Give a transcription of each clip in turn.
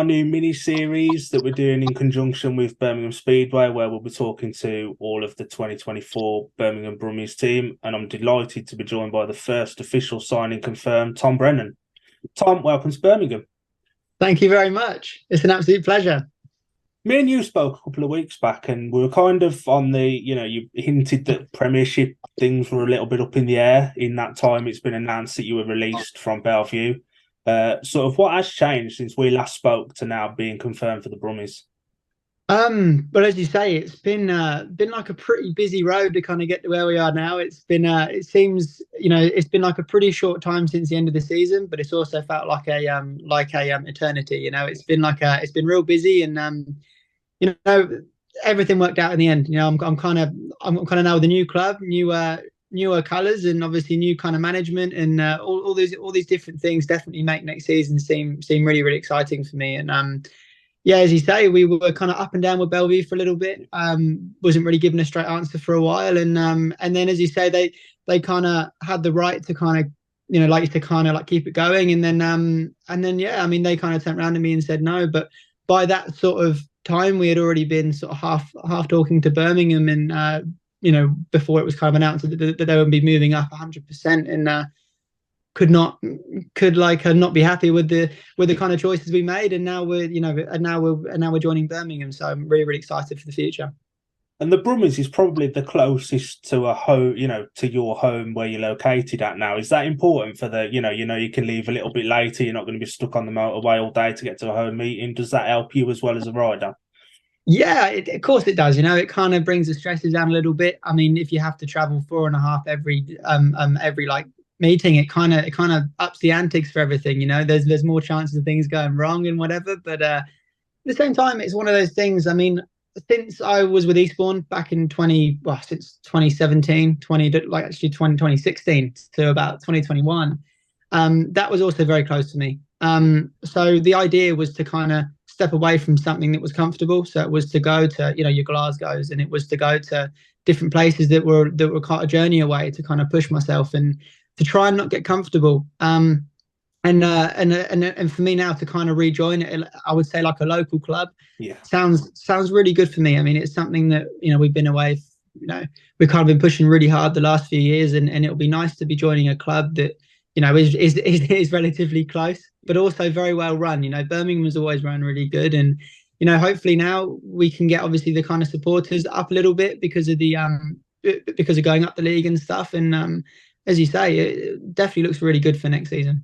new mini series that we're doing in conjunction with Birmingham Speedway, where we'll be talking to all of the 2024 Birmingham Brummies team. And I'm delighted to be joined by the first official signing confirmed, Tom Brennan. Tom, welcome to Birmingham. Thank you very much. It's an absolute pleasure. Me and you spoke a couple of weeks back, and we were kind of on the, you hinted that premiership things were a little bit up in the air. In that time, it's been announced that you were released from Bellevue. Sort of what has changed since we last spoke to now being confirmed for the Brummies? But as you say, it's been like a pretty busy road to kind of get to where we are now. It's been it seems, it's been like a pretty short time since the end of the season, but it's also felt like a eternity. It's been real busy, and everything worked out in the end. I'm kind of now with a new club, newer colours, and obviously new kind of management, and all these different things definitely make next season seem really, really exciting for me. And yeah, as you say, we were kind of up and down with Bellevue for a little bit. Wasn't really given a straight answer for a while, and then as you say, they kind of had the right to kind of like keep it going, and then yeah, I mean, they kind of turned around to me and said no. But by that sort of time, we had already been sort of half talking to Birmingham, and before it was kind of announced that they would be moving up 100%, and could not be happy with the kind of choices we made, and now we're joining Birmingham. So I'm really, really excited for the future. And the Brummies is probably the closest to a home, to your home where you're located at now. Is that important for the, you can leave a little bit later, you're not going to be stuck on the motorway all day to get to a home meeting. Does that help you as well as a rider? Yeah, of course it does. It kind of brings the stresses down a little bit. I mean, if you have to travel 4.5 every like meeting, it kind of ups the antics for everything. There's more chances of things going wrong and whatever. But at the same time, it's one of those things. I mean, since I was with Eastbourne back in since 2017, 2016 to about 2021, that was also very close to me. So the idea was to kind of step away from something that was comfortable. So it was to go to, your Glasgow's, and it was to go to different places that were quite a journey away, to kind of push myself and to try and not get comfortable. And for me now to kind of rejoin it, I would say like a local club. Yeah, sounds really good for me. I mean, it's something that we've been away. We've kind of been pushing really hard the last few years, and it'll be nice to be joining a club that is relatively close, but also very well run. Birmingham was always run really good, and hopefully now we can get obviously the kind of supporters up a little bit because of going up the league and stuff. And as you say, it definitely looks really good for next season.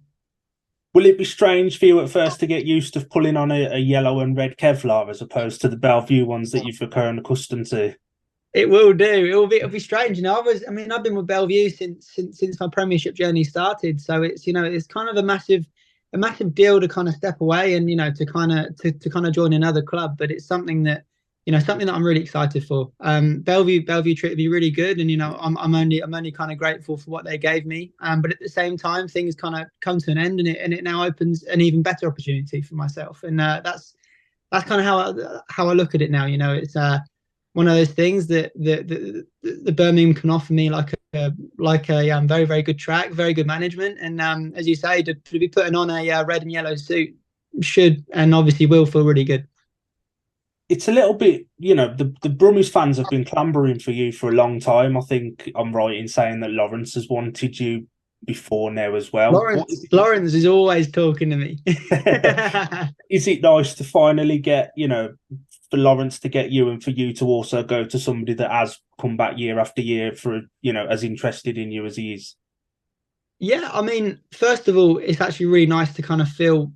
Will it be strange for you at first to get used to pulling on a yellow and red Kevlar as opposed to the Bellevue ones that you've become accustomed to? It will do. It'll be strange. I've been with Bellevue since my premiership journey started. So it's kind of a massive deal to kind of step away and to kind of join another club. But it's something that I'm really excited for. Bellevue treated me really good, and I'm only kind of grateful for what they gave me. But at the same time, things kind of come to an end, and it now opens an even better opportunity for myself. And that's kind of how I look at it now. It's one of those things that the Birmingham can offer me, like a very, very good track, very good management, and as you say, to be putting on a red and yellow suit should and obviously will feel really good. It's a little bit, the Brummies fans have been clambering for you for a long time. I think I'm right in saying that Lawrence has wanted you before now as well. Lawrence is always talking to me. Is it nice to finally get, for Lawrence to get you, and for you to also go to somebody that has come back year after year for, as interested in you as he is? Yeah, I mean, first of all, it's actually really nice to kind of feel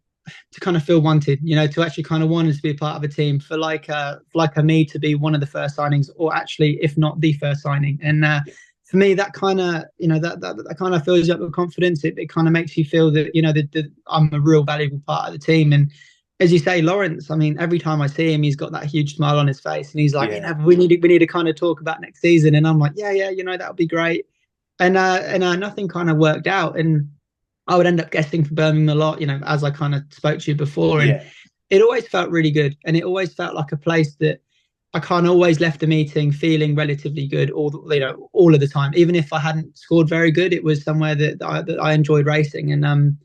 wanted, to actually kind of wanted to be a part of a team, for me to be one of the first signings, or actually, if not the first signing. And for me, that kind of, that kind of fills you up with confidence. It kind of makes you feel that, that I'm a real valuable part of the team. And as you say, Lawrence, I mean, every time I see him, he's got that huge smile on his face, and he's like, we need to kind of talk about next season. And I'm like, yeah, that would be great. And nothing kind of worked out, and I would end up guessing for Birmingham a lot, as I kind of spoke to you before. And it always felt really good, and it always felt like a place that I kind of always left the meeting feeling relatively good all of the time. Even if I hadn't scored very good, it was somewhere that I enjoyed racing. And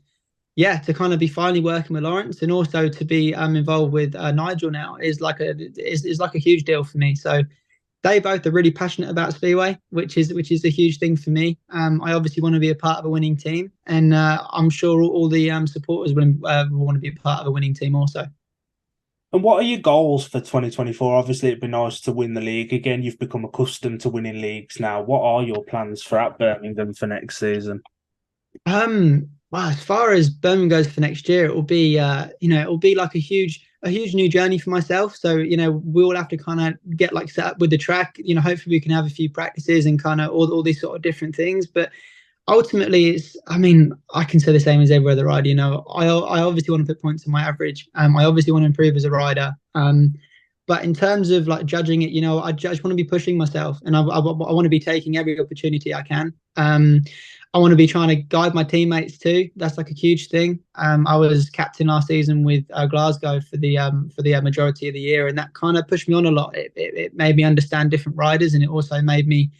yeah, to kind of be finally working with Lawrence and also to be involved with Nigel now is like a huge deal for me. So they both are really passionate about Speedway, which is a huge thing for me. I obviously want to be a part of a winning team, and I'm sure all the supporters will want to be a part of a winning team also. And what are your goals for 2024? Obviously, it'd be nice to win the league again. You've become accustomed to winning leagues now. What are your plans for at Birmingham for next season? Well, as far as Birmingham goes for next year, it will be, it will be like a huge new journey for myself. So, we'll have to kind of get like set up with the track. Hopefully we can have a few practices and kind of all these sort of different things. But ultimately, I mean, I can say the same as every other rider. I obviously want to put points on my average. I obviously want to improve as a rider. But in terms of like judging it, I just want to be pushing myself, and I want to be taking every opportunity I can. I want to be trying to guide my teammates too. That's like a huge thing. I was captain last season with Glasgow for the majority of the year, and that kind of pushed me on a lot. It made me understand different riders, and it also made me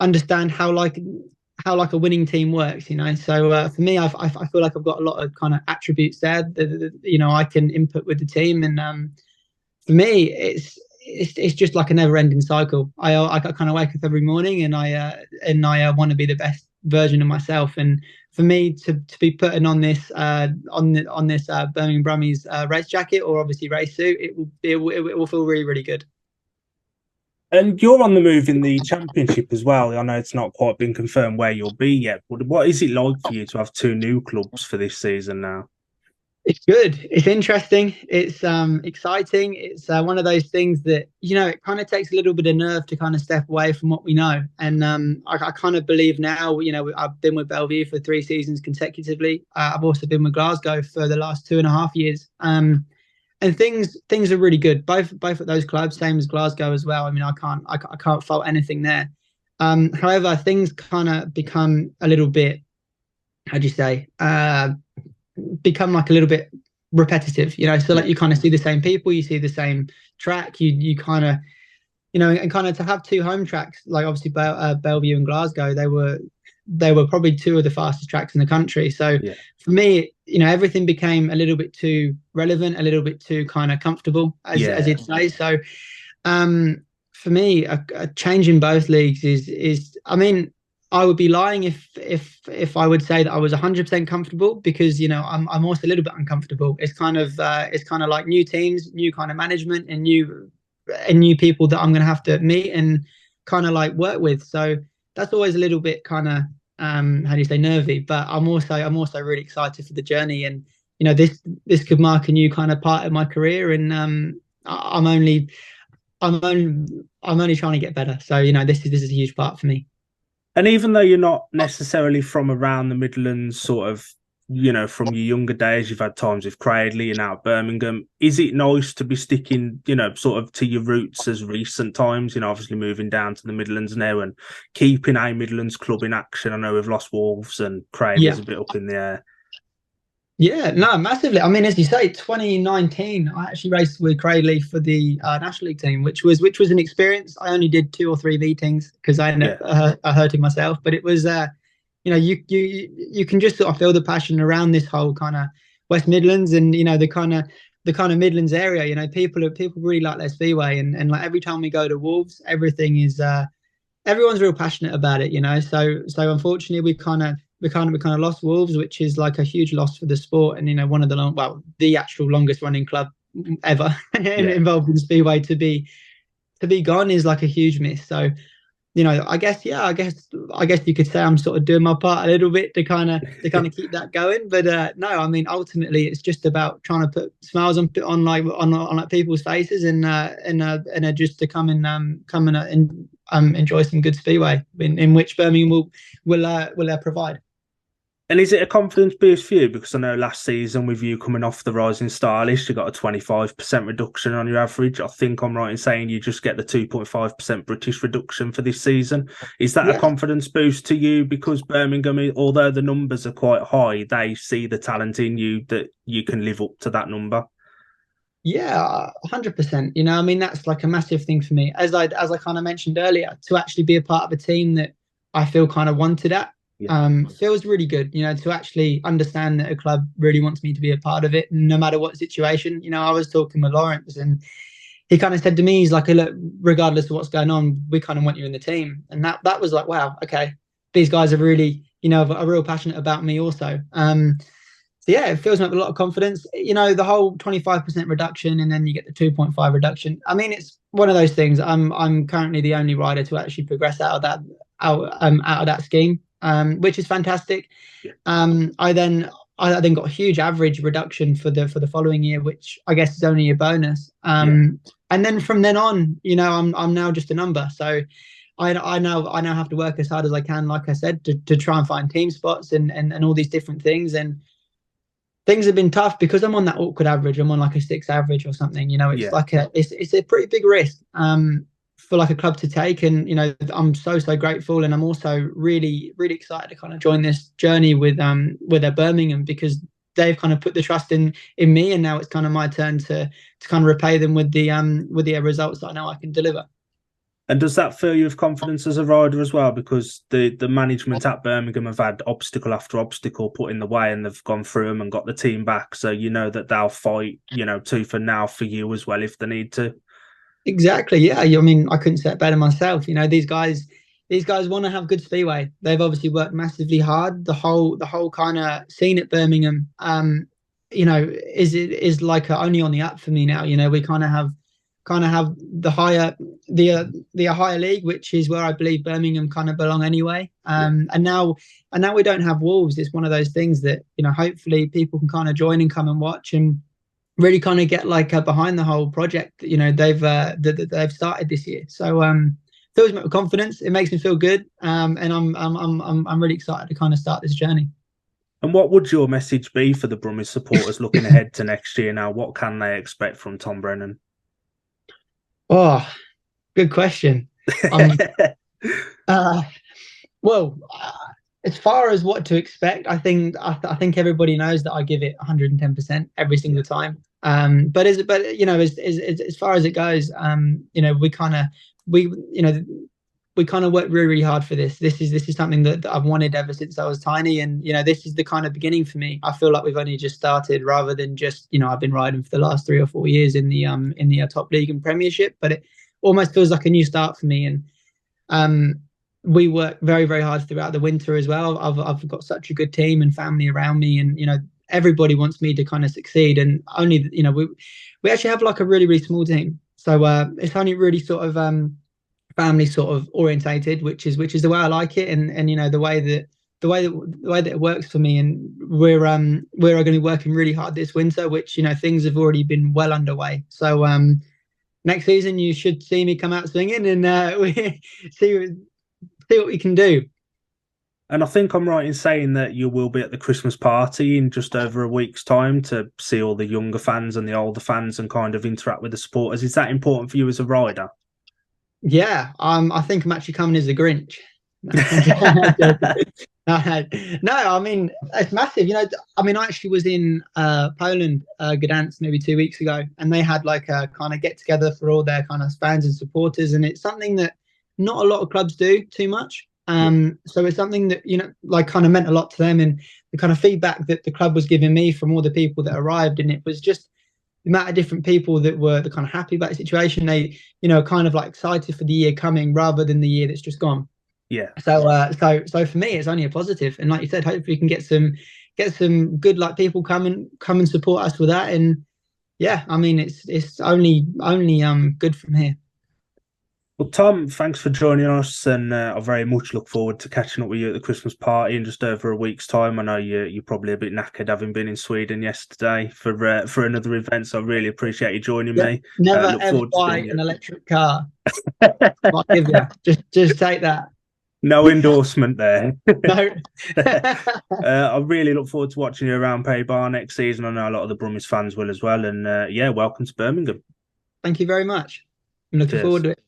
understand how a winning team works. So for me, I feel like I've got a lot of kind of attributes there that I can input with the team, and for me, it's just like a never-ending cycle. I kind of wake up every morning and I want to be the best version of myself. And for me to be putting on this Birmingham Brummies race jacket or obviously race suit, it will feel really really good. And you're on the move in the championship as well. I know it's not quite been confirmed where you'll be yet, but what is it like for you to have two new clubs for this season now? It's good. It's interesting. It's exciting. It's one of those things that it kind of takes a little bit of nerve to kind of step away from what we know. And I kind of believe now. I've been with Bellevue for 3 seasons consecutively. I've also been with Glasgow for the last 2.5 years. And things are really good. Both of those clubs, same as Glasgow as well. I mean, I can't fault anything there. However, things kind of become a little bit, how do you say, become like a little bit repetitive, so like you kind of see the same people, you see the same track, you kind of and kind of to have two home tracks, like obviously Bellevue and Glasgow, they were probably two of the fastest tracks in the country. So Yeah. for me, everything became a little bit too relevant, a little bit too kind of comfortable, as you'd say. So for me, a change in both leagues is I mean, I would be lying if I would say that I was 100% comfortable, because I'm also a little bit uncomfortable. It's kind of like new teams, new kind of management, and new people that I'm going to have to meet and kind of like work with. So that's always a little bit kind of how do you say, nervy. But I'm also really excited for the journey, and this could mark a new kind of part of my career, and I'm only trying to get better. So this is a huge part for me. And even though you're not necessarily from around the Midlands, sort of, from your younger days, you've had times with Cradley and now Birmingham, is it nice to be sticking, sort of to your roots as recent times, obviously moving down to the Midlands now and keeping a Midlands club in action? I know we've lost Wolves and Cradley's a bit up in the air. Yeah, no, massively. I mean, as you say, 2019, I actually raced with Cradley for the National League team, which was an experience. I only did 2 or 3 meetings because I ended up hurting myself. But it was, you can just sort of feel the passion around this whole kind of West Midlands, and the kind of Midlands area. People really like their speedway, and like every time we go to Wolves, everything is everyone's real passionate about it. So unfortunately, we kind of lost Wolves, which is like a huge loss for the sport, and one of the actual longest running club ever involved in speedway to be gone is like a huge miss. So I guess you could say I'm sort of doing my part a little bit to kind of keep that going. But no, I mean, ultimately it's just about trying to put smiles on like people's faces, and just to come and enjoy some good speedway in which Birmingham will provide. And is it a confidence boost for you? Because I know last season, with you coming off the Rising Star list, you got a 25% reduction on your average. I think I'm right in saying you just get the 2.5% British reduction for this season. Is that a confidence boost to you? Because Birmingham, although the numbers are quite high, they see the talent in you that you can live up to that number. Yeah, 100%. I mean, that's like a massive thing for me. As I kind of mentioned earlier, to actually be a part of a team that I feel kind of wanted at. Feels really good, to actually understand that a club really wants me to be a part of it, no matter what situation. I was talking with Lawrence, and he kind of said to me, he's like, look, regardless of what's going on, we kind of want you in the team. And that was like, wow, okay, these guys are really, are real passionate about me also. So yeah, it fills me up with a lot of confidence. The whole 25% reduction, and then you get the 2.5 reduction. I mean, it's one of those things. I'm currently the only rider to actually progress out of that scheme, which is fantastic. Yeah. I then got a huge average reduction for the following year, which I guess is only a bonus. And then from then on, I'm now just a number. So I now have to work as hard as I can, like I said, to try and find team spots and all these different things. And things have been tough because I'm on that awkward average. I'm on like a 6 average or something. It's like it's a pretty big risk for like a club to take. And I'm so grateful, and I'm also really excited to kind of join this journey with Birmingham, because they've kind of put the trust in me, and now it's kind of my turn to kind of repay them with the results that I know I can deliver. And does that fill you with confidence as a rider as well? Because the management at Birmingham have had obstacle after obstacle put in the way, and they've gone through them and got the team back. So that they'll fight, tooth and nail for you as well if they need to. Exactly. Yeah. I mean, I couldn't say it better myself. These guys want to have good speedway. They've obviously worked massively hard. The whole kind of scene at Birmingham, is like only on the up for me now. We kind of have the higher league, which is where I believe Birmingham kind of belong anyway. And now we don't have Wolves. It's one of those things that hopefully people can kind of join and come and watch and really kind of get like behind the whole project that they've started this year. So fills me with confidence. It makes me feel good, and I'm really excited to kind of start this journey. And what would your message be for the Brummies supporters looking ahead to next year? Now, what can they expect from Tom Brennan? Oh, good question. Well, as far as what to expect, I think everybody knows that I give it 110% every single time. But as far as it goes, we kind of worked really hard for this. This is something that I've wanted ever since I was tiny, and this is the kind of beginning for me. I feel like we've only just started, rather than just I've been riding for the last 3 or 4 years in the top league and premiership, but it almost feels like a new start for me. And we work very, very hard throughout the winter as well. I've got such a good team and family around me, and everybody wants me to kind of succeed. And only we actually have like a really, really small team, so it's only really sort of family sort of orientated, which is the way I like it, and the way that it works for me. And we're going to be working really hard this winter, which things have already been well underway. So next season you should see me come out swinging, and we see what we can do. And I think I'm right in saying that you will be at the Christmas party in just over a week's time to see all the younger fans and the older fans and kind of interact with the supporters. Is that important for you as a rider? Yeah, I think I'm actually coming as a Grinch. No, I mean, it's massive. I mean, I actually was in Poland, Gdansk, maybe 2 weeks ago, and they had like a kind of get together for all their kind of fans and supporters, and it's something that not a lot of clubs do too much. So it's something that like kind of meant a lot to them, and the kind of feedback that the club was giving me from all the people that arrived, and it was just the amount of different people that were kind of happy about the situation. They kind of like excited for the year coming rather than the year that's just gone. Yeah. So for me, it's only a positive, and like you said, hopefully we can get some good like people come and support us with that. And yeah, I mean, it's only good from here. Well, Tom, thanks for joining us, and I very much look forward to catching up with you at the Christmas party in just over a week's time. I know you're probably a bit knackered having been in Sweden yesterday for another event, so I really appreciate you joining me. Never ever buy an electric car. I'll give you. Just take that. No endorsement there. No. I really look forward to watching you around Pay Bar next season. I know a lot of the Brummies fans will as well. And yeah, welcome to Birmingham. Thank you very much. I'm looking forward to it.